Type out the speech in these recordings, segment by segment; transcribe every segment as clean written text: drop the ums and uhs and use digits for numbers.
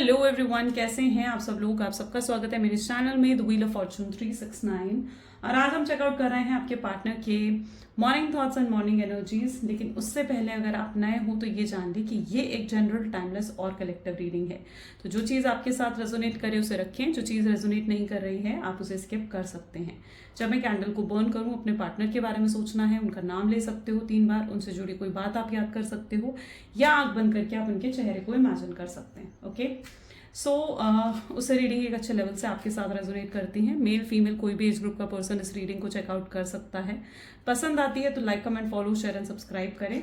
Hello everyone, कैसे हैं आप सब लोग। आप सबका स्वागत है मेरे चैनल में द व्हील ऑफ फॉर्चून 369। और आज हम चेकआउट कर रहे हैं आपके पार्टनर के morning thoughts and morning energies. लेकिन उससे पहले अगर आप नए हो तो ये जान लें कि ये एक जनरल, टाइमलेस और कलेक्टिव रीडिंग है। तो जो चीज़ आपके साथ रेजोनेट करे उसे रखें, जो चीज़ रेजोनेट नहीं कर रही है आप उसे स्किप कर सकते हैं। जब मैं कैंडल को बर्न करूं, अपने पार्टनर के बारे में सोचना है, उनका नाम ले सकते हो 3 बार, उनसे जुड़ी कोई बात आप याद कर सकते हो, या आंख बंद करके आप उनके चेहरे को इमेजिन कर सकते हैं। ओके, सो उससे रीडिंग एक अच्छे लेवल से आपके साथ रेजोनेट करती है। मेल फीमेल कोई भी एज ग्रुप का पर्सन इस रीडिंग को चेकआउट कर सकता है। पसंद आती है तो like, comment, follow, share and subscribe करें।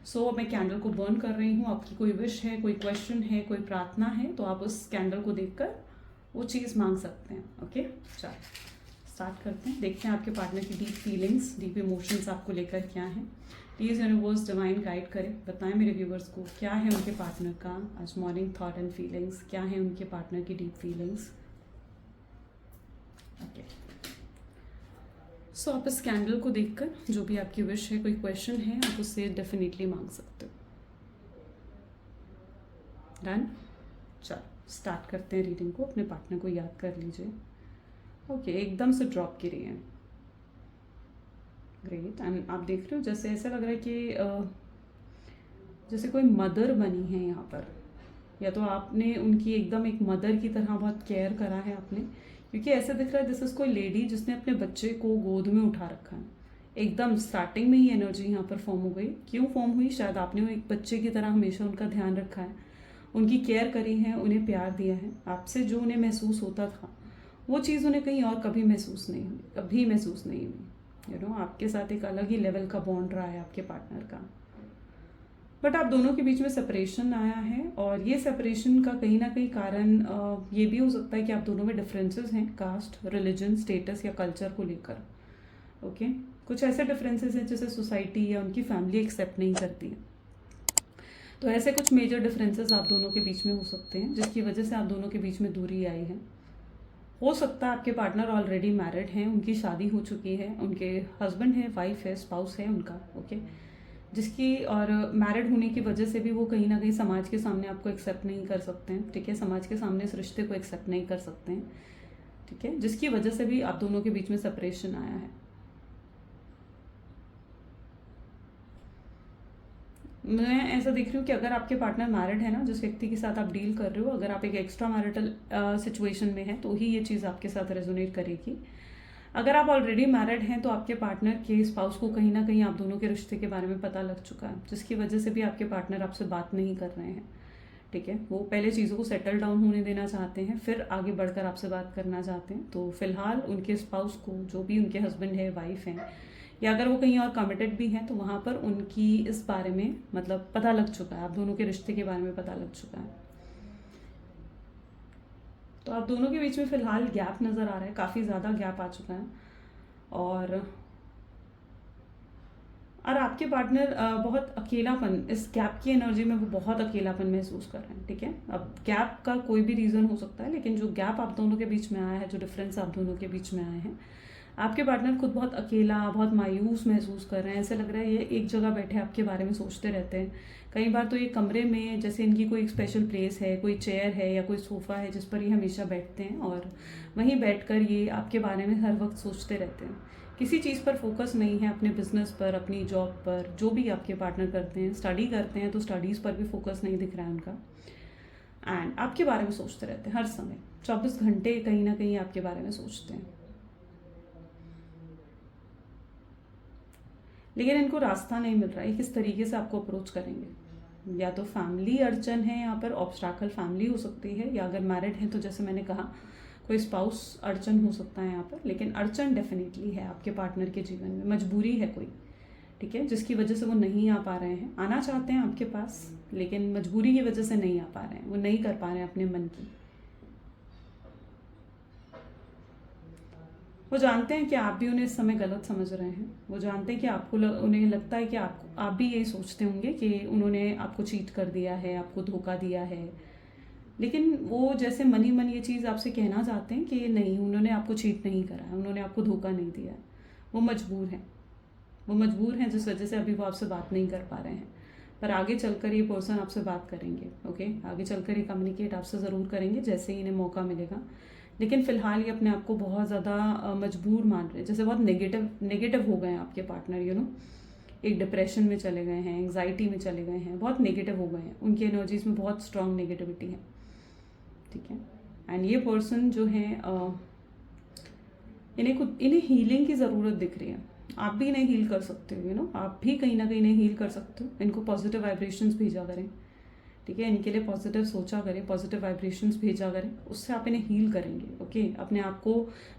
सो मैं कैंडल को बर्न कर रही हूँ। आपकी कोई विश है, कोई क्वेश्चन है, कोई प्रार्थना है तो आप उस कैंडल को देखकर वो चीज़ मांग सकते हैं। ओके, चलो स्टार्ट करते हैं। देखते हैं आपके पार्टनर की डीप फीलिंग्स, डीप इमोशंस आपको लेकर क्या है। प्लीज़ यूनिवर्स डिवाइन गाइड करें, बताएं मेरे व्यूवर्स को क्या है उनके पार्टनर का आज मॉर्निंग थॉट एंड फीलिंग्स, क्या है उनके पार्टनर की डीप फीलिंग्स। ओके, सो आप इस कैंडल को देखकर जो भी आपकी विश है, कोई क्वेश्चन है, आप उससे डेफिनेटली मांग सकते हो। डन, चलो स्टार्ट करते हैं रीडिंग को। अपने पार्टनर को याद कर लीजिए। ओके, एकदम से ड्रॉप की रही है। ग्रेट। एंड आप देख रहे हो जैसे ऐसा लग रहा है कि जैसे कोई मदर बनी है यहाँ पर, या तो आपने उनकी एकदम एक मदर की तरह बहुत केयर करा है आपने, क्योंकि ऐसा दिख रहा है दिस इज कोई लेडी जिसने अपने बच्चे को गोद में उठा रखा है। एकदम स्टार्टिंग में ही एनर्जी यहाँ पर फॉर्म हो गई। क्यों फॉर्म हुई? शायद आपने एक बच्चे की तरह हमेशा उनका ध्यान रखा है, उनकी केयर करी है, उन्हें प्यार दिया है। आपसे जो उन्हें महसूस होता था वो चीज़ उन्हें कहीं और कभी महसूस नहीं हुई, कभी महसूस नहीं हुई। आपके साथ एक अलग ही लेवल का बॉन्ड रहा है आपके पार्टनर का। बट आप दोनों के बीच में सेपरेशन आया है, और ये सेपरेशन का कहीं ना कहीं कारण ये भी हो सकता है कि आप दोनों में डिफरेंसेस हैं, कास्ट, रिलीजन, स्टेटस या कल्चर को लेकर। ओके, कुछ ऐसे डिफरेंसेस हैं जिसे सोसाइटी या उनकी फैमिली एक्सेप्ट नहीं करती है। तो ऐसे कुछ मेजर डिफरेंसेस आप दोनों के बीच में हो सकते हैं, जिसकी वजह से आप दोनों के बीच में दूरी आई है। हो सकता है आपके पार्टनर ऑलरेडी मैरिड हैं, उनकी शादी हो चुकी है, उनके हस्बैंड है, वाइफ है, स्पाउस है उनका। ओके, जिसकी और मैरिड होने की वजह से भी वो कहीं ना कहीं समाज के सामने आपको एक्सेप्ट नहीं कर सकते हैं। ठीक है, समाज के सामने इस रिश्ते को एक्सेप्ट नहीं कर सकते हैं। ठीक है, जिसकी वजह से भी आप दोनों के बीच में सेपरेशन आया है। मैं ऐसा देख रही हूँ कि अगर आपके पार्टनर मैरिड है ना, जिस व्यक्ति के साथ आप डील कर रहे हो, अगर आप एक एक्स्ट्रा मैरिटल सिचुएशन में है तो ही ये चीज़ आपके साथ रेजोनेट करेगी। अगर आप ऑलरेडी मैरिड हैं तो आपके पार्टनर के स्पाउस को कहीं ना कहीं आप दोनों के रिश्ते के बारे में पता लग चुका है, जिसकी वजह से भी आपके पार्टनर आपसे बात नहीं कर रहे हैं। ठीक है, वो पहले चीज़ों को सेटल डाउन होने देना चाहते हैं, फिर आगे बढ़कर आपसे बात करना चाहते हैं। तो फिलहाल उनके स्पाउस को, जो भी उनके हस्बैंड है, वाइफ हैं, या अगर वो कहीं और कमिटेड भी हैं, तो वहाँ पर उनकी इस बारे में मतलब पता लग चुका है, आप दोनों के रिश्ते के बारे में पता लग चुका है। तो आप दोनों के बीच में फिलहाल गैप नज़र आ रहा है, काफ़ी ज़्यादा गैप आ चुका है। और आपके पार्टनर बहुत अकेलापन, इस गैप की एनर्जी में वो बहुत अकेलापन महसूस कर रहे हैं। ठीक है, अब गैप का कोई भी रीज़न हो सकता है, लेकिन जो गैप आप दोनों के बीच में आया है, जो डिफरेंस आप दोनों के बीच में आए हैं, आपके पार्टनर खुद बहुत अकेला, बहुत मायूस महसूस कर रहे हैं। ऐसे लग रहा है ये एक जगह बैठे आपके बारे में सोचते रहते हैं। कई बार तो ये कमरे में जैसे इनकी कोई एक स्पेशल प्लेस है, कोई चेयर है या कोई सोफ़ा है जिस पर ये हमेशा बैठते हैं, और वहीं बैठकर ये आपके बारे में हर वक्त सोचते रहते हैं। किसी चीज़ पर फोकस नहीं है, अपने बिजनेस पर, अपनी जॉब पर, जो भी आपके पार्टनर करते हैं, स्टडी करते हैं तो स्टडीज़ पर भी फोकस नहीं दिख रहा है उनका। एंड आपके बारे में सोचते रहते हैं हर समय, 24 घंटे कहीं ना कहीं आपके बारे में सोचते हैं। लेकिन इनको रास्ता नहीं मिल रहा है, किस तरीके से आपको अप्रोच करेंगे। या तो फैमिली अड़चन है यहाँ पर, ऑब्स्टैकल फैमिली हो सकती है, या अगर मैरिड है तो जैसे मैंने कहा कोई स्पाउस अड़चन हो सकता है यहाँ पर। लेकिन अड़चन डेफिनेटली है आपके पार्टनर के जीवन में, मजबूरी है कोई। ठीक है, जिसकी वजह से वो नहीं आ पा रहे हैं, आना चाहते हैं आपके पास लेकिन मजबूरी की वजह से नहीं आ पा रहे हैं, वो नहीं कर पा रहे हैं अपने मन की। वो जानते हैं कि आप भी उन्हें इस समय गलत समझ रहे हैं। वो जानते हैं कि उन्हें लगता है कि आप भी यही सोचते होंगे कि उन्होंने आपको चीट कर दिया है, आपको धोखा दिया है। लेकिन वो जैसे मन ही मन ये चीज़ आपसे कहना चाहते हैं कि नहीं, उन्होंने आपको चीट नहीं करा है, उन्होंने आपको धोखा नहीं दिया है। वो मजबूर हैं, जिस वजह से अभी वो आपसे बात नहीं कर पा रहे हैं। पर आगे चलकर ये पर्सन आपसे बात करेंगे। ओके, आगे चलकर ये कम्युनिकेट आपसे ज़रूर करेंगे जैसे ही इन्हें मौका मिलेगा। लेकिन फ़िलहाल ये अपने आप को बहुत ज़्यादा मजबूर मान रहे हैं, जैसे बहुत नेगेटिव हो गए हैं आपके पार्टनर, एक डिप्रेशन में चले गए हैं, एंग्जाइटी में चले गए हैं, बहुत नेगेटिव हो गए हैं, उनकी एनर्जीज में बहुत स्ट्रांग नेगेटिविटी है। ठीक है, एंड ये पर्सन जो है इन्हें हीलिंग की ज़रूरत दिख रही है। आप भी इन्हें हील कर सकते हो, आप भी कहीं ना कहीं इन्हें हील कर सकते हो। इनको पॉजिटिव वाइब्रेशंस भेजा करें। ठीक है, इनके लिए पॉजिटिव सोचा करें, पॉजिटिव वाइब्रेशंस भेजा करें, उससे आप इन्हें हील करेंगे। ओके, अपने आप को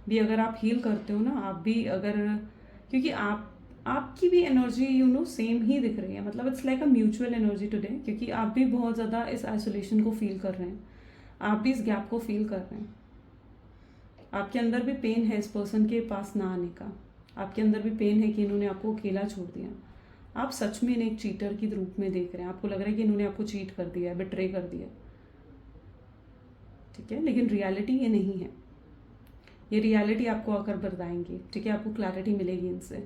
भी अगर आप हील करते हो ना, आप भी अगर, क्योंकि आपकी भी एनर्जी सेम ही दिख रही है, मतलब it's like a mutual energy today, क्योंकि आप भी बहुत ज़्यादा इस आइसोलेशन को फील कर रहे हैं, आप भी इस गैप को फील कर रहे हैं। आपके अंदर भी पेन है इस पर्सन के पास ना आने का, आपके अंदर भी पेन है कि इन्होंने आपको अकेला छोड़ दिया। आप सच में इन्हें एक चीटर के रूप में देख रहे हैं, आपको लग रहा है कि इन्होंने आपको चीट कर दिया है, बिट्रे कर दिया। ठीक है, लेकिन रियलिटी ये नहीं है। ये रियलिटी आपको आकर बताएंगे। ठीक है, आपको क्लैरिटी मिलेगी इनसे,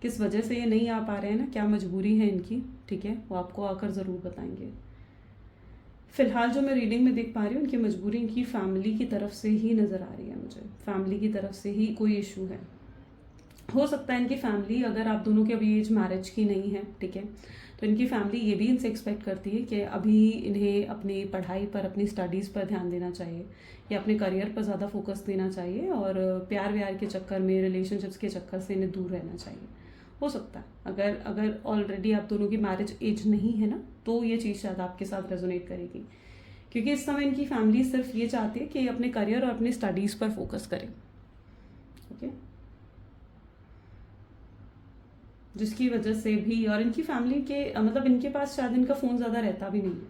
किस वजह से ये नहीं आ पा रहे हैं ना, क्या मजबूरी है इनकी। ठीक है, वो आपको आकर ज़रूर बताएंगे। फिलहाल जो मैं रीडिंग में देख पा रही हूँ, उनकी मजबूरी इनकी फैमिली की तरफ से ही नज़र आ रही है मुझे। फैमिली की तरफ से ही कोई इशू है। हो सकता है इनकी फैमिली, अगर आप दोनों की अभी एज मैरिज की नहीं है, ठीक है, तो इनकी फैमिली ये भी इनसे एक्सपेक्ट करती है कि अभी इन्हें अपनी पढ़ाई पर, अपनी स्टडीज़ पर ध्यान देना चाहिए, या अपने करियर पर ज़्यादा फोकस देना चाहिए, और प्यार व्यार के चक्कर में, रिलेशनशिप्स के चक्कर से इन्हें दूर रहना चाहिए। हो सकता है अगर ऑलरेडी आप दोनों की मैरिज एज नहीं है ना, तो ये चीज़ शायद आपके साथ रेजोनेट करेगी, क्योंकि इस समय इनकी फैमिली सिर्फ ये चाहती है कि अपने करियर और अपनी स्टडीज़ पर फोकस करें। ओके, जिसकी वजह से भी, और इनकी फैमिली के मतलब इनके पास शायद इनका फ़ोन ज़्यादा रहता भी नहीं है,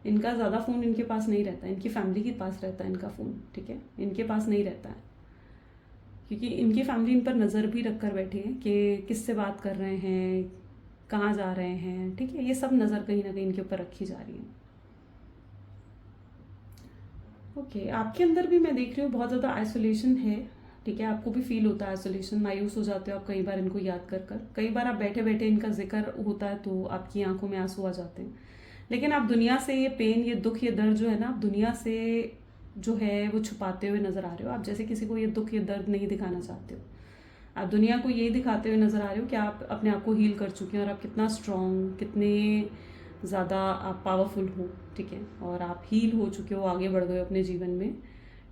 इनका ज़्यादा फ़ोन इनके पास नहीं रहता, इनकी फैमिली के पास रहता है इनका फ़ोन। ठीक है, इनके पास नहीं रहता है, क्योंकि इनकी फैमिली इन पर नज़र भी रख कर बैठी है कि किससे बात कर रहे हैं, कहाँ जा रहे हैं। ठीक है, ये सब नज़र कहीं ना कहीं इनके ऊपर रखी जा रही है। ओके, आपके अंदर भी मैं देख रही हूँ बहुत ज़्यादा आइसोलेशन है। ठीक है, आपको भी फील होता है आइसोलेशन, मायूस हो जाते हो आप कई बार इनको याद कर कर, कई बार आप बैठे बैठे इनका जिक्र होता है तो आपकी आंखों में आंसू आ जाते हैं। लेकिन आप दुनिया से ये पेन, ये दुख, ये दर्द जो है ना, आप दुनिया से जो है वो छुपाते हुए नज़र आ रहे हो। आप जैसे किसी को ये दुख, ये दर्द नहीं दिखाना चाहते हो, आप दुनिया को ये दिखाते हुए नज़र आ रहे हो कि आप अपने आप को हील कर चुके हैं, और आप कितना स्ट्रॉन्ग, कितने ज़्यादा आप पावरफुल हो। ठीक है, और आप हील हो चुके हो, आगे बढ़ गए हो अपने जीवन में।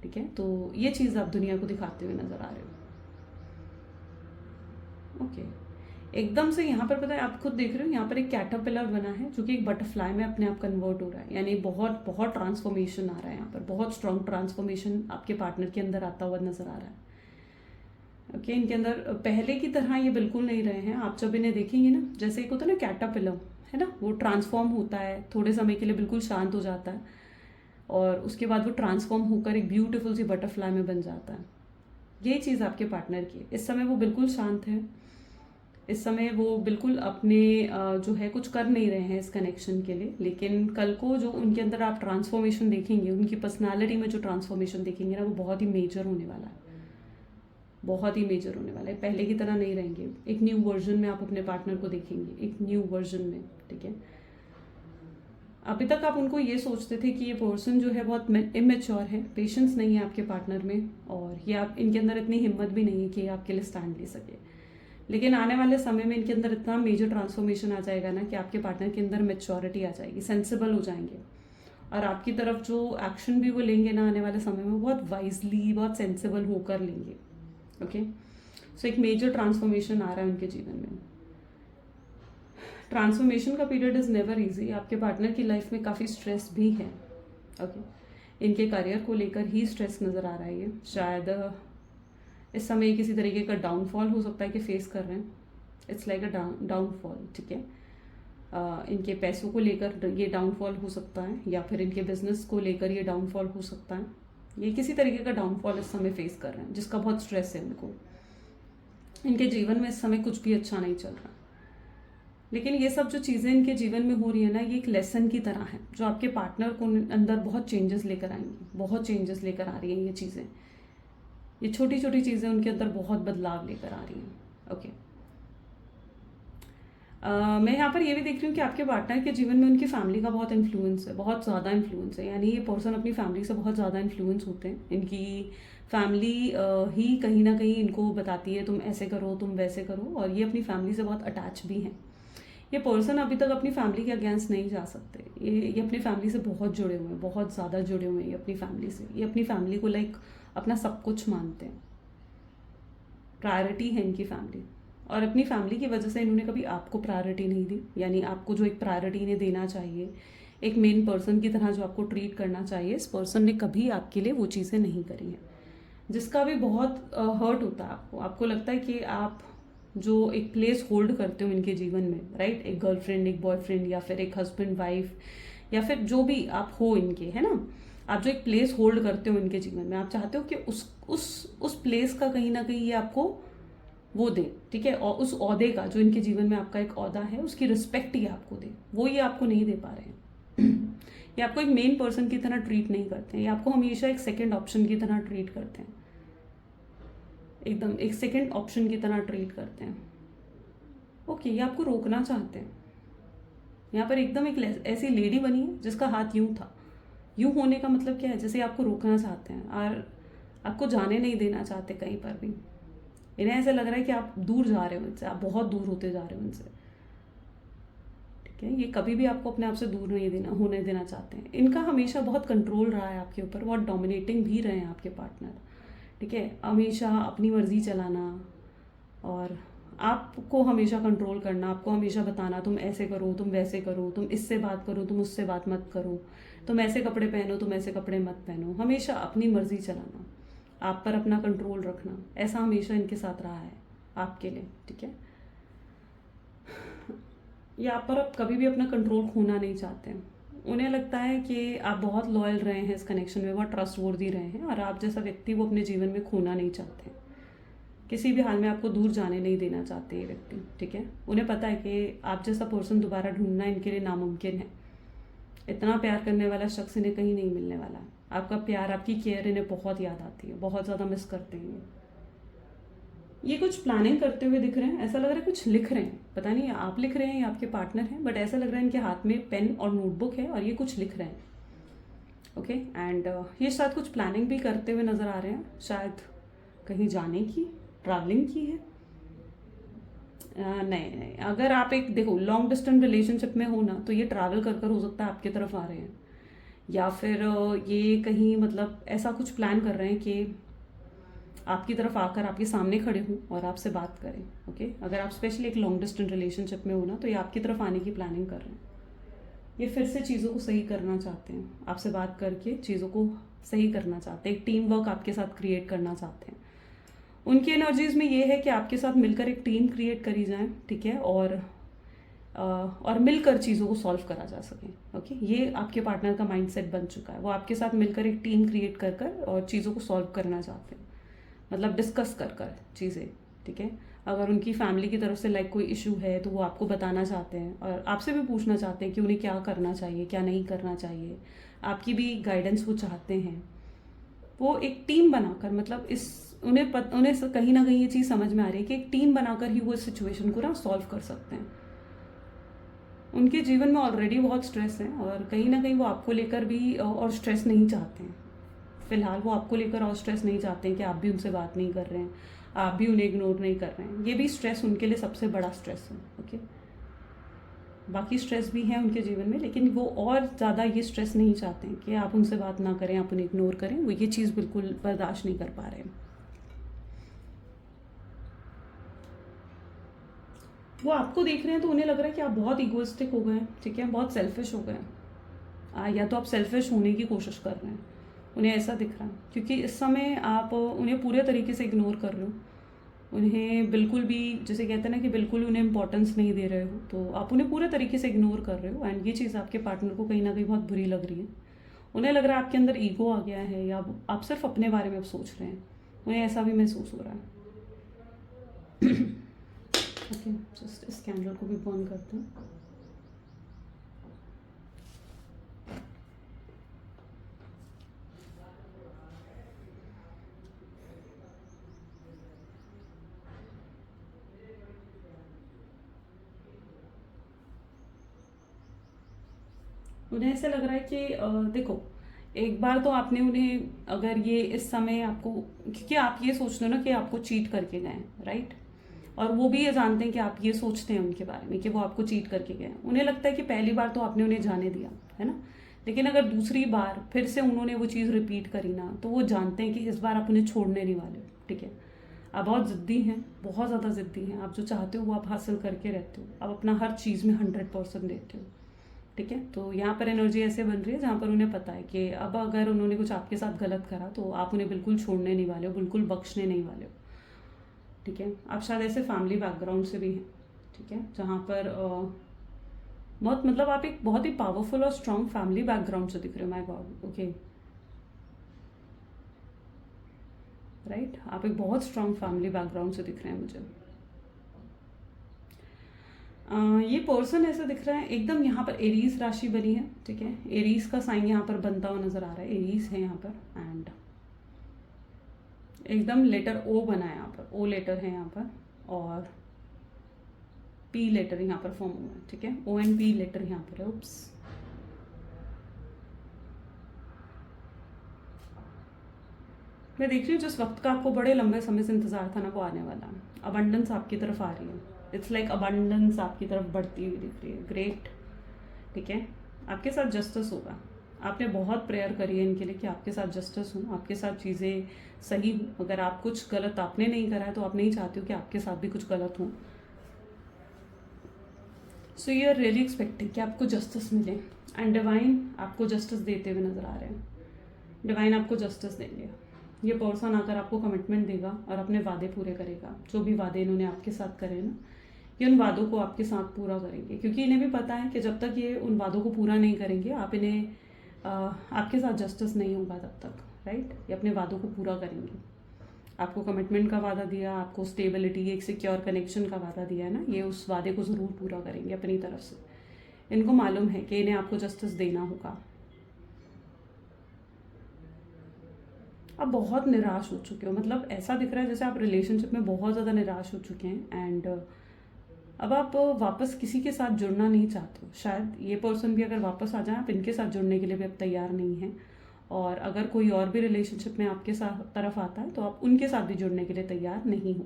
ठीक है, तो ये चीज़ आप दुनिया को दिखाते हुए नज़र आ रहे हो। ओके, एकदम से यहाँ पर पता है, आप खुद देख रहे हो यहाँ पर एक कैटरपिलर बना है जो कि एक बटरफ्लाई में अपने आप कन्वर्ट हो रहा है, यानी बहुत बहुत ट्रांसफॉर्मेशन आ रहा है यहाँ पर, बहुत स्ट्रॉन्ग ट्रांसफॉर्मेशन आपके पार्टनर के अंदर आता हुआ नजर आ रहा है। ओके, इनके अंदर पहले की तरह ये बिल्कुल नहीं रहे हैं। आप जब इन्हें देखेंगे ना, जैसे एक होता है ना कैटरपिलर, है ना, वो ट्रांसफॉर्म होता है, थोड़े समय के लिए बिल्कुल शांत हो जाता है, और उसके बाद वो ट्रांसफॉर्म होकर एक ब्यूटीफुल सी बटरफ्लाई में बन जाता है। यही चीज़ आपके पार्टनर की है। इस समय वो बिल्कुल शांत है, इस समय वो बिल्कुल अपने जो है कुछ कर नहीं रहे हैं इस कनेक्शन के लिए, लेकिन कल को जो उनके अंदर आप ट्रांसफॉर्मेशन देखेंगे, उनकी पर्सनालिटी में जो ट्रांसफॉर्मेशन देखेंगे ना, वो बहुत ही मेजर होने वाला है, बहुत ही मेजर होने वाला है। पहले की तरह नहीं रहेंगे, एक न्यू वर्जन में आप अपने पार्टनर को देखेंगे, एक न्यू वर्जन में। ठीक है, अभी तक आप उनको ये सोचते थे कि ये पर्सन जो है बहुत इमेच्योर है, पेशेंस नहीं है आपके पार्टनर में, और ये आप इनके अंदर इतनी हिम्मत भी नहीं है कि आपके लिए स्टैंड ले सके। लेकिन आने वाले समय में इनके अंदर इतना मेजर ट्रांसफॉर्मेशन आ जाएगा ना कि आपके पार्टनर के अंदर मैच्योरिटी आ जाएगी, सेंसिबल हो जाएंगे, और आपकी तरफ जो एक्शन भी वो लेंगे ना आने वाले समय में, बहुत वाइजली, बहुत सेंसिबल होकर लेंगे। ओके, सो एक मेजर ट्रांसफॉर्मेशन आ रहा है उनके जीवन में। ट्रांसफॉर्मेशन का पीरियड इज़ नेवर इजी। आपके पार्टनर की लाइफ में काफ़ी स्ट्रेस भी है। ओके, इनके करियर को लेकर ही स्ट्रेस नज़र आ रहा है। ये शायद इस समय किसी तरीके का डाउनफॉल हो सकता है कि फेस कर रहे हैं। It's like a downfall. ठीक है, इनके पैसों को लेकर ये डाउनफॉल हो सकता है, या फिर इनके बिजनेस को लेकर ये डाउनफॉल हो सकता है। ये किसी तरीके का डाउनफॉल इस समय फेस कर रहे हैं, जिसका बहुत स्ट्रेस है उनको। इनके जीवन में इस समय कुछ भी अच्छा नहीं चल रहा, लेकिन ये सब जो चीज़ें इनके जीवन में हो रही है ना, ये एक लेसन की तरह है जो आपके पार्टनर को अंदर बहुत चेंजेस लेकर आएंगी, बहुत चेंजेस लेकर आ रही हैं ये चीज़ें। ये छोटी छोटी चीज़ें उनके अंदर बहुत बदलाव लेकर आ रही हैं। ओके, मैं यहाँ पर ये भी देख रही हूँ कि आपके पार्टनर के जीवन में उनकी फैमिली का बहुत इन्फ्लुएंस है, बहुत ज़्यादा इन्फ्लुएंस है। यानी ये पर्सन अपनी फैमिली से बहुत ज़्यादा इन्फ्लुएंस होते हैं। इनकी फैमिली ही कहीं ना कहीं इनको बताती है तुम ऐसे करो, तुम वैसे करो, और ये अपनी फैमिली से बहुत अटैच भी हैं। ये पर्सन अभी तक अपनी फैमिली के अगेंस्ट नहीं जा सकते। ये अपनी फैमिली से बहुत जुड़े हुए हैं, बहुत ज़्यादा जुड़े हुए हैं ये अपनी फैमिली से। ये अपनी फैमिली को लाइक अपना सब कुछ मानते हैं, प्रायोरिटी है इनकी फैमिली। और अपनी फैमिली की वजह से इन्होंने कभी आपको प्रायोरिटी नहीं दी। यानी आपको जो एक प्रायोरिटी इन्हें देना चाहिए, एक मेन पर्सन की तरह जो आपको ट्रीट करना चाहिए, इस पर्सन ने कभी आपके लिए वो चीज़ें नहीं करी हैं, जिसका भी बहुत हर्ट होता है आपको। आपको लगता है कि आप जो एक प्लेस होल्ड करते हो इनके जीवन में, राइट, एक गर्लफ्रेंड, एक बॉयफ्रेंड, या फिर एक हस्बैंड वाइफ, या फिर जो भी आप हो इनके, है ना, आप जो एक प्लेस होल्ड करते हो इनके जीवन में, आप चाहते हो कि उस प्लेस का कहीं ना कहीं ये आपको वो दे, ठीक है, और उस ओहदे का, जो इनके जीवन में आपका एक ओहदा है, उसकी रिस्पेक्ट ये आपको दे। वो ये आपको नहीं दे पा रहे हैं। ये आपको एक मेन पर्सन की तरह ट्रीट नहीं करते हैं। ये आपको हमेशा एक सेकंड ऑप्शन की तरह ट्रीट करते हैं, एकदम एक सेकंड ऑप्शन की तरह ट्रीट करते हैं। ओके, ये आपको रोकना चाहते हैं। यहाँ पर एकदम एक ऐसी लेडी बनी है जिसका हाथ यूं था। यूं होने का मतलब क्या है, जैसे आपको रोकना चाहते हैं और आपको जाने नहीं देना चाहते कहीं पर भी। इन्हें ऐसा लग रहा है कि आप दूर जा रहे हो इनसे, आप बहुत दूर होते जा रहे हो इनसे, ठीक है। ये कभी भी आपको अपने आप से दूर नहीं होने देना चाहते हैं। इनका हमेशा बहुत कंट्रोल रहा है आपके ऊपर, बहुत डोमिनेटिंग भी रहे हैं आपके पार्टनर, ठीक है। हमेशा अपनी मर्जी चलाना, और आपको हमेशा कंट्रोल करना, आपको हमेशा बताना तुम ऐसे करो, तुम वैसे करो, तुम इससे बात करो, तुम उससे बात मत करो, तुम ऐसे कपड़े पहनो, तुम ऐसे कपड़े मत पहनो। हमेशा अपनी मर्जी चलाना, आप पर अपना कंट्रोल रखना, ऐसा हमेशा इनके साथ रहा है आपके लिए, ठीक है। ये आप पर अब कभी भी अपना कंट्रोल खोना नहीं चाहते हैं। उन्हें लगता है कि आप बहुत लॉयल रहे हैं इस कनेक्शन में, बहुत ट्रस्टवर्दी रहे हैं, और आप जैसा व्यक्ति वो अपने जीवन में खोना नहीं चाहते। किसी भी हाल में आपको दूर जाने नहीं देना चाहते ये व्यक्ति, ठीक है। उन्हें पता है कि आप जैसा पर्सन दोबारा ढूंढना इनके लिए नामुमकिन है। इतना प्यार करने वाला शख्स इन्हें कहीं नहीं मिलने वाला है। आपका प्यार, आपकी केयर इन्हें बहुत याद आती है, बहुत ज़्यादा मिस करते हैं ये कुछ प्लानिंग करते हुए दिख रहे हैं। ऐसा लग रहा है कुछ लिख रहे हैं, पता नहीं आप लिख रहे हैं या आपके पार्टनर हैं, बट ऐसा लग रहा है इनके हाथ में पेन और नोटबुक है और ये कुछ लिख रहे हैं, ओके। एंड ये शायद कुछ प्लानिंग भी करते हुए नज़र आ रहे हैं, शायद कहीं जाने की, ट्रैवलिंग की है। नहीं नहीं, अगर आप एक देखो लॉन्ग डिस्टेंस रिलेशनशिप में हो ना, तो ये ट्रैवल कर हो सकता है आपकी तरफ आ रहे हैं, या फिर ये कहीं मतलब ऐसा कुछ प्लान कर रहे हैं कि आपकी तरफ आकर आपके सामने खड़े हों और आपसे बात करें, ओके। अगर आप स्पेशली एक लॉन्ग डिस्टेंस रिलेशनशिप में हो ना, तो ये आपकी तरफ आने की प्लानिंग कर रहे हैं। ये फिर से चीज़ों को सही करना चाहते हैं, आपसे बात करके चीज़ों को सही करना चाहते हैं, एक टीम वर्क आपके साथ क्रिएट करना चाहते हैं। उनकी एनर्जीज में ये है कि आपके साथ मिलकर एक टीम क्रिएट करी जाए, ठीक है, और मिलकर चीज़ों को सॉल्व करा जा सके, ओके। ये आपके पार्टनर का माइंडसेट बन चुका है। वो आपके साथ मिलकर एक टीम क्रिएट कर कर और चीज़ों को सॉल्व करना चाहते हैं, मतलब डिस्कस कर चीज़ें, ठीक है। अगर उनकी फैमिली की तरफ से लाइक कोई इशू है तो वो आपको बताना चाहते हैं, और आपसे भी पूछना चाहते हैं कि उन्हें क्या करना चाहिए, क्या नहीं करना चाहिए। आपकी भी गाइडेंस वो चाहते हैं। वो एक टीम बनाकर, मतलब उन्हें कहीं ना कहीं ये चीज़ समझ में आ रही है कि एक टीम बनाकर ही वो इस सिचुएशन को ना सॉल्व कर सकते हैं। उनके जीवन में ऑलरेडी बहुत स्ट्रेस है, और कहीं ना कहीं वो आपको लेकर भी और स्ट्रेस नहीं चाहते हैं। फिलहाल वो आपको लेकर और स्ट्रेस नहीं चाहते हैं कि आप भी उनसे बात नहीं कर रहे हैं, आप भी उन्हें इग्नोर नहीं कर रहे हैं। ये भी स्ट्रेस उनके लिए सबसे बड़ा स्ट्रेस है, ओके। बाकी स्ट्रेस भी है उनके जीवन में, लेकिन वो और ज़्यादा ये स्ट्रेस नहीं चाहते हैं कि आप उनसे बात ना करें, आप उन्हें इग्नोर करें। वो ये चीज़ बिल्कुल बर्दाश्त नहीं कर पा रहे हैं। वो आपको देख रहे हैं तो उन्हें लग रहा है कि आप बहुत इगोइस्टिक हो गए हैं, ठीक है, बहुत सेल्फिश हो गए हैं, या तो आप सेल्फिश होने की कोशिश कर रहे हैं। उन्हें ऐसा दिख रहा है, क्योंकि इस समय आप उन्हें पूरे तरीके से इग्नोर कर रहे हो। उन्हें बिल्कुल भी, जैसे कहते हैं ना कि बिल्कुल उन्हें इंपॉर्टेंस नहीं दे रहे हो, तो आप उन्हें पूरे तरीके से इग्नोर कर रहे हो। एंड ये चीज़ आपके पार्टनर को कहीं ना कहीं बहुत बुरी लग रही है। उन्हें लग रहा है आपके अंदर ईगो आ गया है, या आप सिर्फ अपने बारे में अब सोच रहे हैं। उन्हें ऐसा भी महसूस हो रहा है। ओके, जस्ट इस कैंडल को भी बंद करते हैं। उन्हें ऐसा लग रहा है कि देखो, एक बार तो आपने उन्हें, अगर ये इस समय आपको, क्योंकि आप ये सोचते हो ना कि आपको चीट करके गए हैं, राइट? और वो भी ये जानते हैं कि आप ये सोचते हैं उनके बारे में कि वो आपको चीट करके गए हैं। उन्हें लगता है कि पहली बार तो आपने उन्हें जाने दिया, है ना? लेकिन अगर दूसरी बार फिर से उन्होंने वो चीज़ रिपीट करी ना, तो वो जानते हैं कि इस बार आप उन्हें छोड़ने नहीं वाले हो, ठीक है? आप बहुत ज़िद्दी हैं, बहुत ज़्यादा ज़िद्दी हैं। आप जो चाहते हो वो आप हासिल करके रहते हो। आप अपना हर चीज़ में 100% देते हो, ठीक है? तो यहाँ पर एनर्जी ऐसे बन रही है जहाँ पर उन्हें पता है कि अब अगर उन्होंने कुछ आपके साथ गलत करा तो आप उन्हें बिल्कुल छोड़ने नहीं वाले हो, बिल्कुल बख्शने नहीं वाले हो, ठीक है? आप शायद ऐसे फैमिली बैकग्राउंड से भी हैं, ठीक है? जहाँ पर बहुत, मतलब आप एक बहुत ही पावरफुल और स्ट्रॉन्ग फैमिली बैकग्राउंड से दिख रहे हो, माय गॉड, ओके, राइट? आप एक बहुत स्ट्रॉन्ग फैमिली बैकग्राउंड से दिख रहे हैं मुझे। ये पर्सन ऐसा दिख रहा है एकदम, यहाँ पर एरीज राशि बनी है, ठीक है? एरीज का साइन यहाँ पर बनता हुआ नजर आ रहा है, एरीज है यहाँ पर, एंड एकदम लेटर ओ बना है यहाँ पर, ओ लेटर है यहाँ पर, और पी लेटर यहाँ पर फॉर्म हुआ है, ठीक है? ओ एंड पी लेटर यहाँ पर है, उप्स। मैं देख रही हूँ जिस वक्त का आपको बड़े लंबे समय से इंतजार था ना, वो आने वाला है। अबंडेंस आपकी तरफ आ रही है, इट्स लाइक अबंडेंस आपकी तरफ बढ़ती हुई दिख रही है, ग्रेट, ठीक है? आपके साथ जस्टिस होगा। आपने बहुत प्रेयर करी है इनके लिए कि आपके साथ जस्टिस हो, आपके साथ चीज़ें सही हो। अगर आप कुछ गलत आपने नहीं करा है तो आप नहीं चाहते हो कि आपके साथ भी कुछ गलत हो। So you are really expecting कि आपको जस्टिस मिले, एंड डिवाइन आपको जस्टिस देते हुए नजर आ रहे हैं। डिवाइन आपको जस्टिस देंगे। ये पर्सन आकर आपको कमिटमेंट देगा और अपने वादे पूरे करेगा। जो भी वादे इन्होंने आपके साथ करे ना, ये उन वादों को आपके साथ पूरा करेंगे, क्योंकि इन्हें भी पता है कि जब तक ये उन वादों को पूरा नहीं करेंगे, आप इन्हें आपके साथ जस्टिस नहीं होगा तब तक, राइट? ये अपने वादों को पूरा करेंगे। आपको कमिटमेंट का वादा दिया, आपको स्टेबिलिटी, एक सिक्योर कनेक्शन का वादा दिया है ना, ये उस वादे को ज़रूर पूरा करेंगे अपनी तरफ से। इनको मालूम है कि इन्हें आपको जस्टिस देना होगा। आप बहुत निराश हो चुके हो, मतलब ऐसा दिख रहा है जैसे आप रिलेशनशिप में बहुत ज़्यादा निराश हो चुके हैं, एंड अब आप वापस किसी के साथ जुड़ना नहीं चाहते हो। शायद ये पर्सन भी अगर वापस आ जाए, आप इनके साथ जुड़ने के लिए भी अब तैयार नहीं हैं। और अगर कोई और भी रिलेशनशिप में आपके साथ तरफ आता है तो आप उनके साथ भी जुड़ने के लिए तैयार नहीं हो,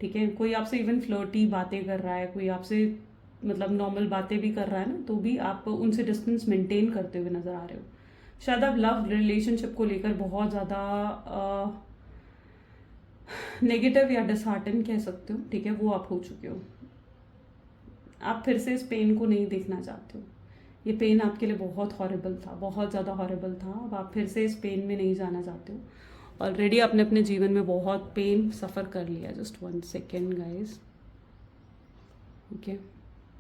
ठीक है? कोई आपसे इवन फ्लर्टी बातें कर रहा है, कोई आपसे मतलब नॉर्मल बातें भी कर रहा है ना, तो भी आप उनसे डिस्टेंस मेंटेन करते हुए नजर आ रहे हो। शायद आप लव रिलेशनशिप को लेकर बहुत ज़्यादा नेगेटिव या डिसहार्टन कह सकते हो, ठीक है? वो आप हो चुके हो। आप फिर से इस पेन को नहीं देखना चाहते हो। ये पेन आपके लिए बहुत हॉरिबल था, बहुत ज़्यादा हॉरिबल था। अब आप फिर से इस पेन में नहीं जाना चाहते हो। ऑलरेडी आपने अपने जीवन में बहुत पेन सफ़र कर लिया। जस्ट 1 सेकेंड गाइज, ओके,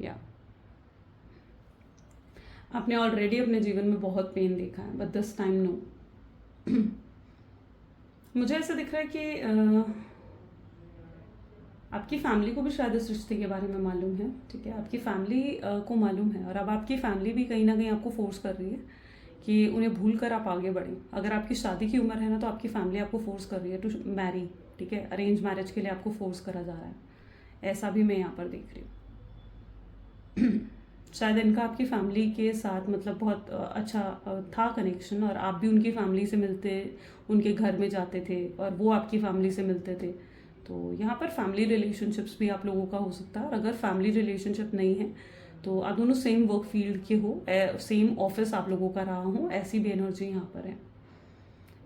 या आपने ऑलरेडी अपने जीवन में बहुत पेन देखा है, बट दिस टाइम नो। मुझे ऐसा दिख रहा है कि आपकी फैमिली को भी शायद इस रिश्ते के बारे में मालूम है, ठीक है? आपकी फैमिली को मालूम है, और अब आपकी फैमिली भी कहीं ना कहीं आपको फोर्स कर रही है कि उन्हें भूल कर आप आगे बढ़ें। अगर आपकी शादी की उम्र है ना, तो आपकी फैमिली आपको फोर्स कर रही है टू मैरी, ठीक है? अरेंज मैरिज के लिए आपको फोर्स करा जा रहा है, ऐसा भी मैं यहाँ पर देख रही हूँ। शायद इनका आपकी फैमिली के साथ मतलब बहुत अच्छा था कनेक्शन, और आप भी उनकी फैमिली से मिलते, उनके घर में जाते थे, और वो आपकी फैमिली से मिलते थे। तो यहाँ पर फैमिली रिलेशनशिप्स भी आप लोगों का हो सकता है। और अगर फैमिली रिलेशनशिप नहीं है तो आप दोनों सेम वर्क फील्ड के हो, सेम ऑफिस आप लोगों का रहा हो, ऐसी भी एनर्जी यहाँ पर है।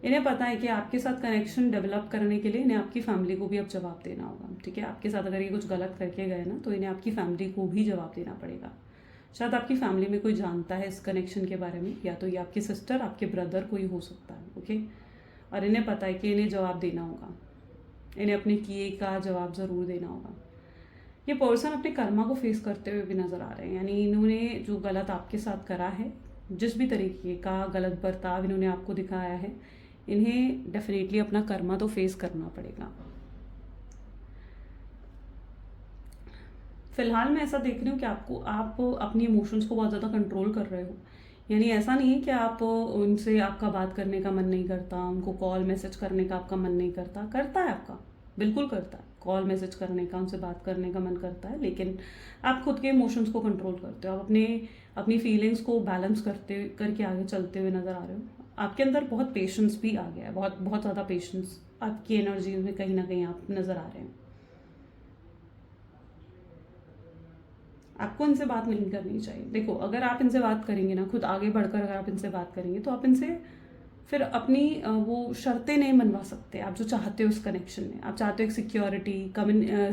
इन्हें पता है कि आपके साथ कनेक्शन डेवलप करने के लिए इन्हें आपकी फैमिली को भी अब जवाब देना होगा, ठीक है? आपके साथ अगर ये कुछ गलत करके गए ना, तो इन्हें आपकी फैमिली को भी जवाब देना पड़ेगा। शायद आपकी फैमिली में कोई जानता है इस कनेक्शन के बारे में, या तो ये आपकी सिस्टर, आपके ब्रदर कोई हो सकता है, ओके? और इन्हें पता है कि इन्हें जवाब देना होगा, इन्हें अपने किए का जवाब ज़रूर देना होगा। ये पर्सन अपने कर्मा को फेस करते हुए भी नज़र आ रहे हैं, यानी इन्होंने जो गलत आपके साथ करा है, जिस भी तरीके का गलत बर्ताव इन्होंने आपको दिखाया है, इन्हें डेफिनेटली अपना कर्मा तो फेस करना पड़ेगा। फिलहाल मैं ऐसा देख रही हूँ कि आप अपनी इमोशंस को बहुत ज़्यादा कंट्रोल कर रहे हो। यानी ऐसा नहीं है कि आप उनसे, आपका बात करने का मन नहीं करता, उनको कॉल मैसेज करने का आपका मन नहीं करता, करता है आपका, बिल्कुल करता है। कॉल मैसेज करने का, उनसे बात करने का मन करता है, लेकिन आप खुद के इमोशंस को कंट्रोल करते हो, आप अपनी फीलिंग्स को बैलेंस करके आगे चलते हुए नज़र आ रहे हो। आपके अंदर बहुत पेशेंस भी आ गया है, बहुत बहुत ज़्यादा पेशेंस आपकी एनर्जी में कहीं ना कहीं आप नज़र आ रहे हैं। आपको इनसे बात नहीं करनी चाहिए। देखो, अगर आप इनसे बात करेंगे ना, खुद आगे बढ़कर अगर आप इनसे बात करेंगे तो आप इनसे फिर अपनी वो शर्तें नहीं मनवा सकते आप जो चाहते हो उस कनेक्शन में। आप चाहते हो एक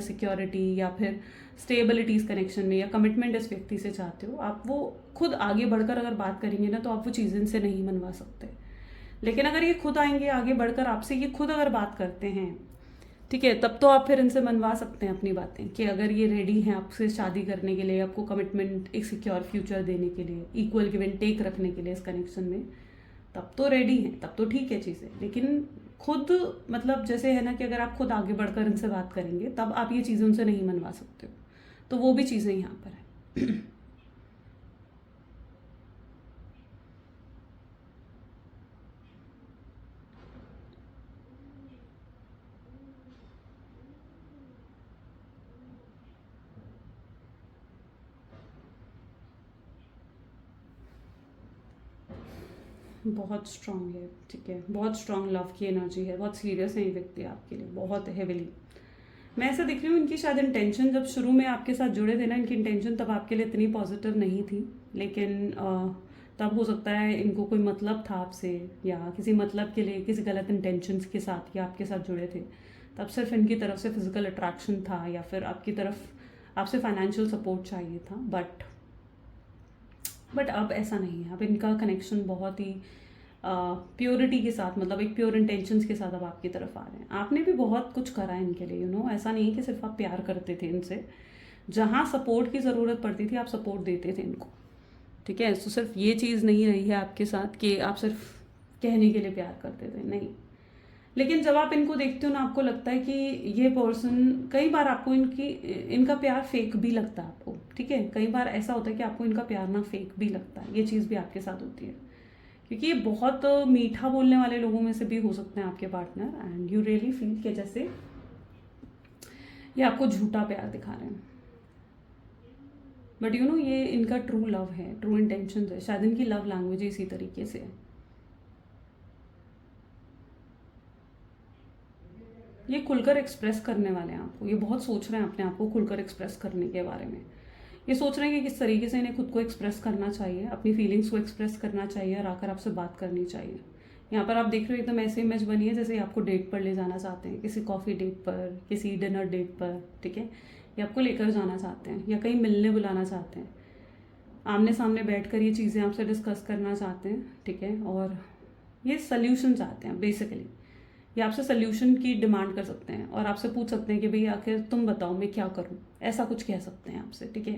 सिक्योरिटी या फिर स्टेबिलिटी इस कनेक्शन में, या कमिटमेंट इस व्यक्ति से चाहते हो, आप वो खुद आगे बढ़कर अगर बात करेंगे ना तो आप वो चीज़ें इनसे नहीं मनवा सकते। लेकिन अगर ये खुद आएंगे आगे बढ़कर आपसे, ये खुद अगर बात करते हैं, ठीक है, तब तो आप फिर इनसे मनवा सकते हैं अपनी बातें कि अगर ये रेडी हैं आपसे शादी करने के लिए, आपको कमिटमेंट, एक सिक्योर फ्यूचर देने के लिए, इक्वल गिव एंड टेक रखने के लिए इस कनेक्शन में, तब तो रेडी हैं, तब तो ठीक है चीज़ें। लेकिन खुद मतलब जैसे है ना कि अगर आप खुद आगे बढ़कर इनसे बात करेंगे तब आप ये चीज़ें उनसे नहीं मनवा सकते हो। तो वो भी चीज़ें यहाँ पर है। बहुत स्ट्रांग है, ठीक है, बहुत स्ट्रांग लव की एनर्जी है, बहुत सीरियस है ये व्यक्ति आपके लिए, बहुत हेविली। मैं ऐसा देख रही हूँ इनकी शायद इंटेंशन जब शुरू में आपके साथ जुड़े थे ना, इनकी इंटेंशन तब आपके लिए इतनी पॉजिटिव नहीं थी, लेकिन तब हो सकता है इनको कोई मतलब था आपसे, या किसी मतलब के लिए, किसी गलत इंटेंशंस के साथ या आपके साथ जुड़े थे, तब सिर्फ इनकी तरफ से फिजिकल अट्रैक्शन था, या फिर आपकी तरफ आपसे फाइनेंशियल सपोर्ट चाहिए था। बट अब ऐसा नहीं है। अब इनका कनेक्शन बहुत ही प्योरिटी के साथ, मतलब एक प्योर इंटेंशंस के साथ अब आपकी तरफ आ रहे हैं। आपने भी बहुत कुछ करा है इनके लिए, ऐसा नहीं कि सिर्फ आप प्यार करते थे इनसे, जहाँ सपोर्ट की ज़रूरत पड़ती थी आप सपोर्ट देते थे इनको, ठीक है। तो सिर्फ ये चीज़ नहीं रही है आपके साथ कि आप सिर्फ कहने के लिए प्यार करते थे, नहीं। लेकिन जब आप इनको देखते हो ना, आपको लगता है कि ये पर्सन, कई बार आपको इनका प्यार फेक भी लगता है आपको, ठीक है। कई बार ऐसा होता है कि आपको इनका प्यार ना फेक भी लगता है, ये चीज़ भी आपके साथ होती है, क्योंकि ये बहुत मीठा बोलने वाले लोगों में से भी हो सकते हैं आपके partner, and you really feel कि जैसे ये आपको झूठा प्यार दिखा रहे हैं। बट ये इनका ट्रू लव है, ट्रू इंटेंशन है, शायद इनकी लव लैंग्वेज इसी तरीके से है। ये खुलकर एक्सप्रेस करने वाले हैं आपको, ये बहुत सोच रहे हैं अपने आप को खुलकर एक्सप्रेस करने के बारे में। ये सोच रहे हैं कि किस तरीके से इन्हें खुद को एक्सप्रेस करना चाहिए, अपनी फीलिंग्स को एक्सप्रेस करना चाहिए और आकर आपसे बात करनी चाहिए। यहाँ पर आप देख रहे हो एकदम ऐसे इमेज बनी है जैसे आपको डेट पर ले जाना चाहते हैं, किसी कॉफ़ी डेट पर, किसी डिनर डेट पर, ठीक है, या आपको लेकर जाना चाहते हैं, या कहीं मिलने बुलाना चाहते हैं, आमने सामने बैठकर ये चीज़ें आपसे डिस्कस करना चाहते हैं, ठीक है। और ये सल्यूशन चाहते हैं बेसिकली, ये आपसे सल्यूशन की डिमांड कर सकते हैं और आपसे पूछ सकते हैं कि भाई आखिर तुम बताओ मैं क्या करूं, ऐसा कुछ कह सकते हैं आपसे, ठीक है,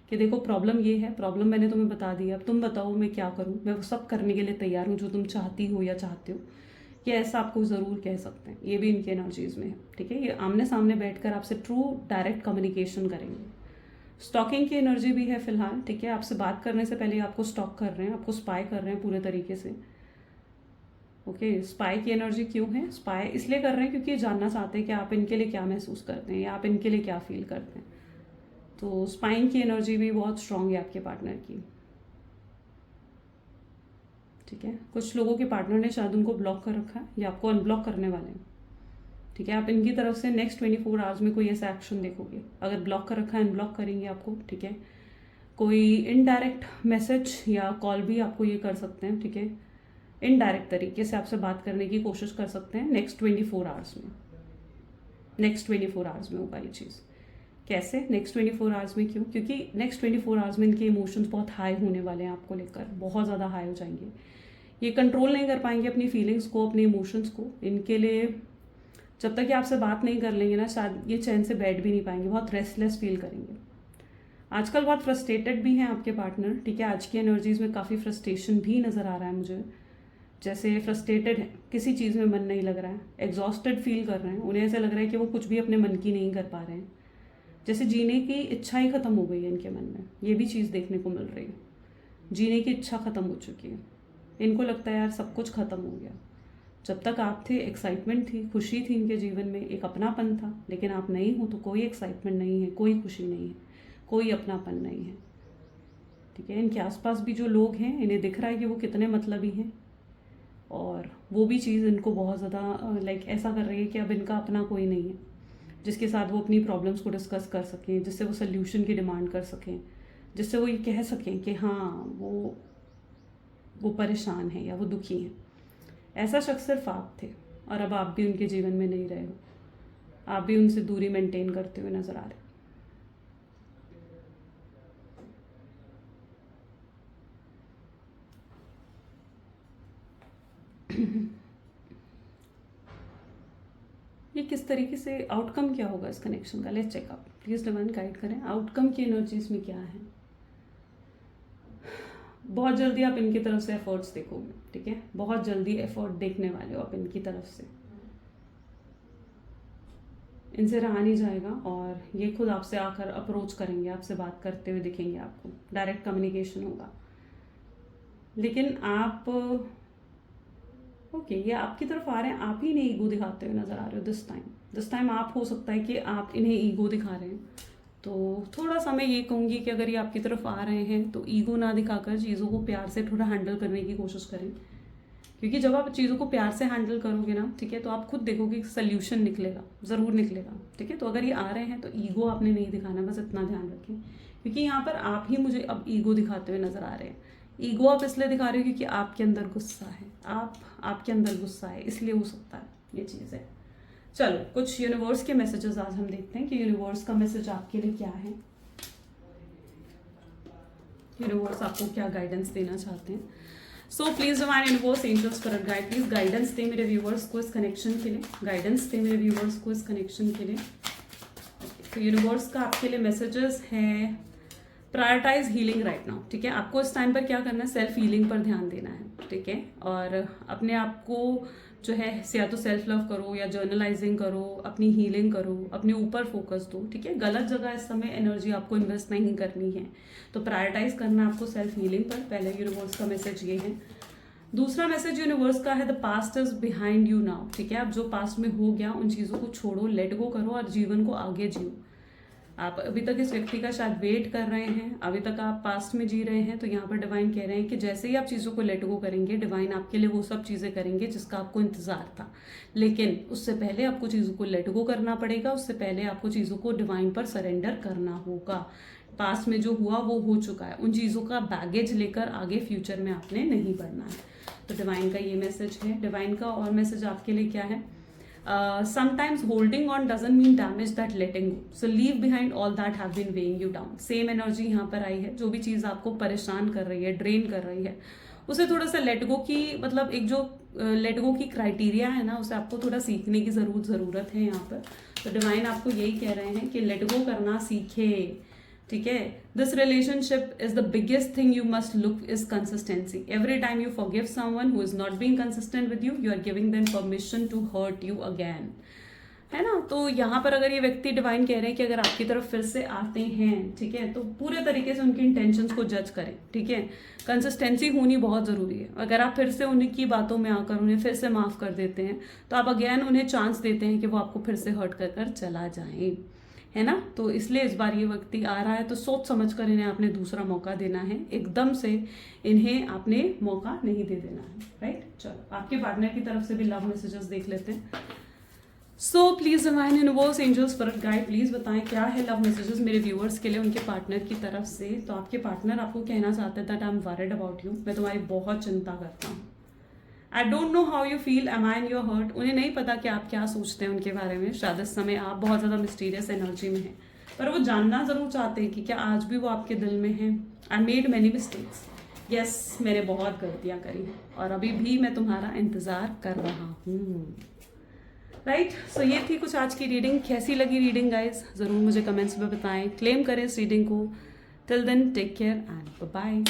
कि देखो प्रॉब्लम ये है, प्रॉब्लम मैंने तुम्हें बता दी, अब तुम बताओ मैं क्या करूं, मैं वो सब करने के लिए तैयार हूँ जो तुम चाहती हो या चाहते हो। ये ऐसा आपको ज़रूर कह सकते हैं, ये भी इनकी एनर्जीज़ में है, ठीक है। ये आमने सामने बैठकर आपसे ट्रू डायरेक्ट कम्युनिकेशन करेंगे। स्टॉकिंग की एनर्जी भी है फिलहाल, ठीक है, आपसे बात करने से पहले आपको स्टॉक कर रहे हैं, आपको स्पाई कर रहे हैं पूरे तरीके से। ओके, स्पाई की एनर्जी क्यों है? स्पाई इसलिए कर रहे हैं क्योंकि ये जानना चाहते हैं कि आप इनके लिए क्या महसूस करते हैं या आप इनके लिए क्या फील करते हैं। तो स्पाइंग की एनर्जी भी बहुत स्ट्रांग है आपके पार्टनर की, ठीक है। कुछ लोगों के पार्टनर ने शायद उनको ब्लॉक कर रखा है या आपको अनब्लॉक करने वाले हैं, ठीक है। आप इनकी तरफ से नेक्स्ट 24 आवर्स में कोई ऐसा एक्शन देखोगे, अगर ब्लॉक कर रखा है अनब्लॉक करेंगे आपको, ठीक है। कोई इनडायरेक्ट मैसेज या कॉल भी आपको ये कर सकते हैं, ठीक है, इनडायरेक्ट तरीके से आपसे बात करने की कोशिश कर सकते हैं नेक्स्ट 24 आवर्स में। नेक्स्ट 24 आवर्स में होगा ये चीज़। कैसे नेक्स्ट 24 आवर्स में? क्यों? क्योंकि नेक्स्ट 24 आवर्स में इनके इमोशंस बहुत हाई होने वाले हैं आपको लेकर, बहुत ज़्यादा हाई हो जाएंगे। ये कंट्रोल नहीं कर पाएंगे अपनी फीलिंग्स को, अपने इमोशंस को। इनके लिए जब तक ये आपसे बात नहीं कर लेंगे ना, शायद ये चैन से बैठ भी नहीं पाएंगे, बहुत रेस्टलेस फील करेंगे। आजकल बहुत फ्रस्ट्रेटेड भी हैं आपके पार्टनर, ठीक है। आज की एनर्जीज में काफ़ी फ्रस्ट्रेशन भी नज़र आ रहा है मुझे, जैसे फ्रस्ट्रेटेड है, किसी चीज़ में मन नहीं लग रहा है, एग्जॉस्टेड फील कर रहे हैं, उन्हें ऐसा लग रहा है कि वो कुछ भी अपने मन की नहीं कर पा रहे हैं, जैसे जीने की इच्छा ही ख़त्म हो गई है इनके मन में। ये भी चीज़ देखने को मिल रही है, जीने की इच्छा ख़त्म हो चुकी है। इनको लगता है यार सब कुछ ख़त्म हो गया, जब तक आप थे एक्साइटमेंट थी, खुशी थी इनके जीवन में, एक अपनापन था। लेकिन आप नहीं हो तो कोई एक्साइटमेंट नहीं है, कोई खुशी नहीं है, कोई अपनापन नहीं है। ठीक है, इनके आसपास भी जो लोग हैं इन्हें दिख रहा है कि वो कितने मतलबी हैं, और वो भी चीज़ इनको बहुत ज़्यादा लाइक ऐसा कर रही है कि अब इनका अपना कोई नहीं है जिसके साथ वो अपनी प्रॉब्लम्स को डिस्कस कर सकें, जिससे वो सोल्यूशन की डिमांड कर सकें, जिससे वो ये कह सकें कि हाँ वो परेशान है या वो दुखी हैं। ऐसा शख्स सिर्फ आप थे, और अब आप भी उनके जीवन में नहीं रहे हो। आप भी उनसे दूरी मेंटेन करते हुए नजर आ रहे हो। ये किस तरीके से आउटकम क्या होगा इस कनेक्शन का, let's check out. Please divine guide करें, आउटकम की एनर्जीज में क्या है। बहुत जल्दी आप इनकी तरफ से एफर्ट्स देखोगे। ठीक है, बहुत जल्दी एफर्ट देखने वाले हो आप इनकी तरफ से। इनसे रहा नहीं जाएगा, और ये खुद आपसे आकर अप्रोच करेंगे, आपसे बात करते हुए दिखेंगे आपको। डायरेक्ट कम्युनिकेशन होगा। लेकिन आप ओके, ये आपकी तरफ आ रहे हैं, आप ही इन्हें ईगो दिखाते हुए नजर आ रहे हो दिस टाइम आप हो सकता है कि आप इन्हें ईगो दिखा रहे हैं। तो थोड़ा सा मैं ये कहूँगी कि अगर ये आपकी तरफ आ रहे हैं तो ईगो ना दिखाकर चीज़ों को प्यार से थोड़ा हैंडल करने की कोशिश करें, क्योंकि जब आप चीज़ों को प्यार से हैंडल करोगे ना, ठीक है, तो आप खुद देखोगे सोल्यूशन निकलेगा, ज़रूर निकलेगा। ठीक है, तो अगर ये आ रहे हैं तो ईगो आपने नहीं दिखाना, बस इतना ध्यान रखें, क्योंकि यहाँ पर आप ही मुझे अब ईगो दिखाते हुए नजर आ रहे हैं। ईगो आप इसलिए दिखा रहे हो क्योंकि आपके अंदर गुस्सा है, आपके अंदर गुस्सा है, इसलिए हो सकता है ये चीज़ है। चलो, कुछ यूनिवर्स के मैसेजेस आज हम देखते हैं कि यूनिवर्स का मैसेज आपके लिए क्या है। यूनिवर्स आपको क्या गाइडेंस देना चाहते हैं। So please divine universe, angels, spirit guide, please guidance दे मेरे व्यूवर्स को इस कनेक्शन के लिए, गाइडेंस दे मेरे व्यूवर्स को इस कनेक्शन के लिए। तो यूनिवर्स का आपके लिए मैसेजेस है, प्रायोरिटाइज हीलिंग राइट नाउ। ठीक है, आपको इस टाइम पर क्या करना है, सेल्फ हीलिंग पर ध्यान देना है। ठीक है, और अपने आप को जो है या तो सेल्फ लव करो या जर्नलाइजिंग करो, अपनी हीलिंग करो, अपने ऊपर फोकस दो। ठीक है, गलत जगह इस समय एनर्जी आपको इन्वेस्ट नहीं करनी है, तो प्रायोरिटाइज करना आपको सेल्फ हीलिंग पर। पहले यूनिवर्स का मैसेज ये है। दूसरा मैसेज यूनिवर्स का है, the past is behind you now. ठीक है, अब जो पास्ट में हो गया उन चीज़ों को छोड़ो, लेट गो करो और जीवन को आगे जियो। आप अभी तक इस व्यक्ति का शायद वेट कर रहे हैं, अभी तक आप पास्ट में जी रहे हैं, तो यहाँ पर डिवाइन कह रहे हैं कि जैसे ही आप चीज़ों को लेट गो करेंगे, डिवाइन आपके लिए वो सब चीज़ें करेंगे जिसका आपको इंतजार था। लेकिन उससे पहले आपको चीज़ों को लेट गो करना पड़ेगा, उससे पहले आपको चीज़ों को डिवाइन पर सरेंडर करना होगा। पास्ट में जो हुआ वो हो चुका है, उन चीज़ों का बैगेज लेकर आगे फ्यूचर में आपने नहीं बढ़ना है। तो डिवाइन का ये मैसेज है। डिवाइन का और मैसेज आपके लिए क्या है, sometimes holding on doesn't mean damage that letting go, so leave behind all that have been weighing you down। Same energy यहाँ पर आई है, जो भी चीज़ आपको परेशान कर रही है, ड्रेन कर रही है, उसे थोड़ा सा लेट गो की, मतलब एक जो लेट गो की क्राइटेरिया है ना, उसे आपको थोड़ा सीखने की ज़रूरत है यहाँ पर। तो डिवाइन आपको यही कह रहे हैं कि लेट गो करना सीखे। ठीक है, this relationship is the biggest thing you must look is consistency. Every time you forgive someone who is not being consistent with you, you are giving them permission to hurt you again, है ना। तो यहाँ पर अगर ये व्यक्ति divine कह रहे हैं कि अगर आपकी तरफ फिर से आते हैं, ठीक है, तो पूरे तरीके से उनकी इंटेंशंस को जज करें। ठीक है, कंसिस्टेंसी होनी बहुत ज़रूरी है। अगर आप फिर से उनकी बातों में आकर उन्हें फिर से माफ़ कर देते हैं, तो आप अगेन उन्हें चांस देते हैं कि वो आपको फिर से हर्ट कर चला जाए, है ना। तो इसलिए इस बार ये व्यक्ति आ रहा है, तो सोच समझ कर इन्हें आपने दूसरा मौका देना है, एकदम से इन्हें आपने मौका नहीं दे देना है, राइट। चलो, आपके पार्टनर की तरफ से भी लव मैसेजेस देख लेते हैं। So please divine universe, angels, spirit guide, please बताएं क्या है लव मैसेजेस मेरे व्यूअर्स के लिए उनके पार्टनर की तरफ से। तो आपके पार्टनर आपको कहना चाहते हैं that I am worried about you, मैं तुम्हारी बहुत चिंता करता हूँ। I don't know how you feel, am I in your heart. उन्हें नहीं पता कि आप क्या सोचते हैं उनके बारे में, शायद इस समय आप बहुत ज़्यादा मिस्टीरियस एनर्जी में हैं, पर वो जानना ज़रूर चाहते हैं कि क्या आज भी वो आपके दिल में हैं। I made many mistakes, yes, मैंने बहुत गलतियाँ करी और अभी भी मैं तुम्हारा इंतज़ार कर रहा हूँ, राइट। सो ये थी कुछ आज की रीडिंग। कैसी लगी रीडिंग गाइज, ज़रूर मुझे कमेंट्स में बताएं, क्लेम करें इस रीडिंग को। Till then take care and bye bye.